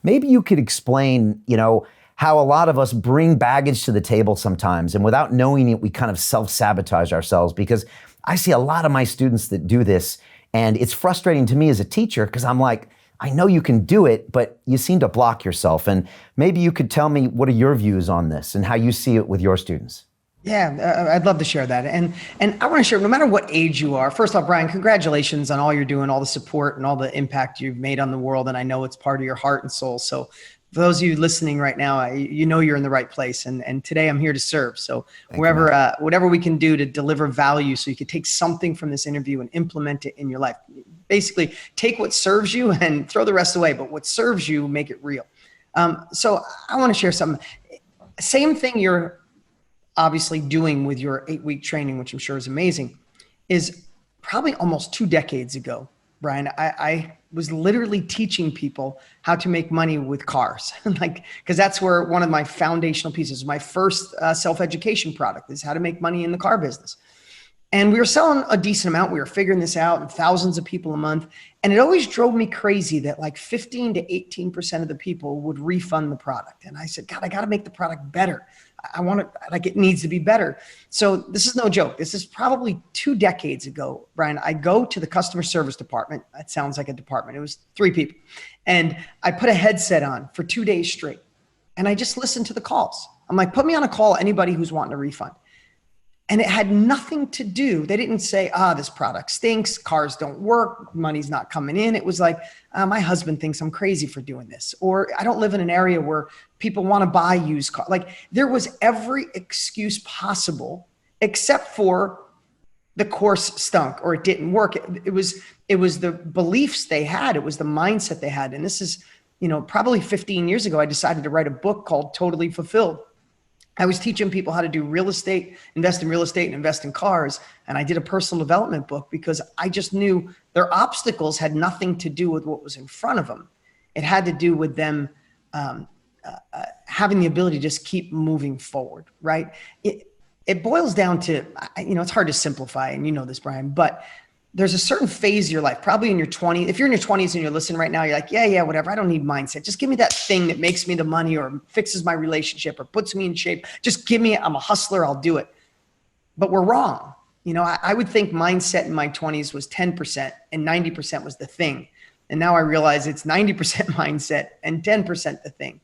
maybe you could explain, how a lot of us bring baggage to the table sometimes, and without knowing it, we kind of self-sabotage ourselves, because I see a lot of my students that do this, and it's frustrating to me as a teacher because I'm like, I know you can do it, but you seem to block yourself. And maybe you could tell me, what are your views on this and how you see it with your students? Yeah, I'd love to share that. And I want to share, no matter what age you are, first off, Brian, congratulations on all you're doing, all the support and all the impact you've made on the world. And I know it's part of your heart and soul. So for those of you listening right now, you're in the right place. And today I'm here to serve. So whatever we can do to deliver value so you can take something from this interview and implement it in your life. Basically, take what serves you and throw the rest away. But what serves you, make it real. So I want to share something. Same thing you're obviously doing with your 8-week training, which I'm sure is amazing, is probably almost 2 decades ago, Brian, I was literally teaching people how to make money with cars. Because that's where one of my foundational pieces, my first self-education product is how to make money in the car business. And we were selling a decent amount. We were figuring this out, and thousands of people a month. And it always drove me crazy that like 15 to 18% of the people would refund the product. And I said, God, I got to make the product better. I want it, like, it needs to be better. So this is no joke. This is probably 2 decades ago, Brian. I go to the customer service department. That sounds like a department. It was 3 people. And I put a headset on for 2 days straight. And I just listened to the calls. I'm like, put me on a call, anybody who's wanting a refund. And it had nothing to do. They didn't say, this product stinks, cars don't work, money's not coming in. It was like, my husband thinks I'm crazy for doing this. Or I don't live in an area where people want to buy used cars. Like, there was every excuse possible except for the course stunk or it didn't work. It was the beliefs they had. It was the mindset they had. And this is, probably 15 years ago, I decided to write a book called Totally Fulfilled. I was teaching people how to do real estate, invest in real estate and invest in cars. And I did a personal development book because I just knew their obstacles had nothing to do with what was in front of them. It had to do with them having the ability to just keep moving forward, right? It boils down to, it's hard to simplify, and you know this, Brian, but there's a certain phase of your life, probably in your 20s. If you're in your 20s and you're listening right now, you're like, yeah, whatever. I don't need mindset. Just give me that thing that makes me the money or fixes my relationship or puts me in shape. Just give me, I'm a hustler, I'll do it. But we're wrong. I would think mindset in my 20s was 10% and 90% was the thing. And now I realize it's 90% mindset and 10% the thing.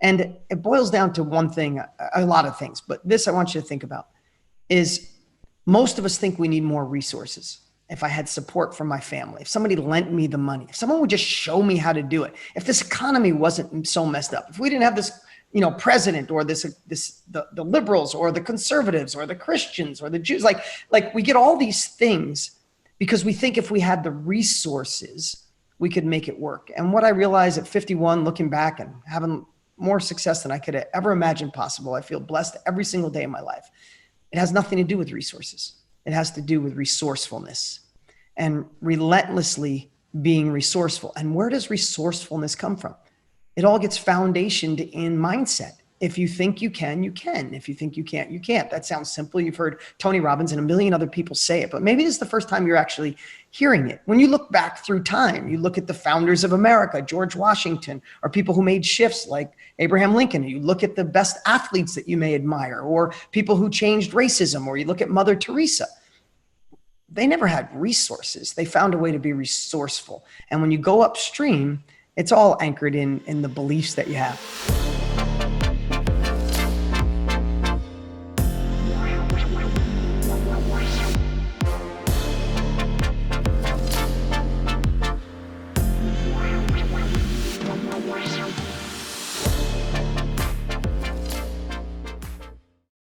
And it boils down to one thing, a lot of things, but this I want you to think about is most of us think we need more resources. If I had support from my family, if somebody lent me the money, if someone would just show me how to do it, if this economy wasn't so messed up, if we didn't have this, president or the liberals or the conservatives or the Christians or the Jews, like we get all these things because we think if we had the resources, we could make it work. And what I realized at 51, looking back and having more success than I could have ever imagined possible, I feel blessed every single day in my life. It has nothing to do with resources. It has to do with resourcefulness and relentlessly being resourceful. And where does resourcefulness come from? It all gets foundationed in mindset. If you think you can, you can. If you think you can't, you can't. That sounds simple. You've heard Tony Robbins and a million other people say it, but maybe this is the first time you're actually hearing it. When you look back through time, you look at the founders of America, George Washington, or people who made shifts like Abraham Lincoln. You look at the best athletes that you may admire, or people who changed racism, or you look at Mother Teresa. They never had resources. They found a way to be resourceful. And when you go upstream, it's all anchored in the beliefs that you have.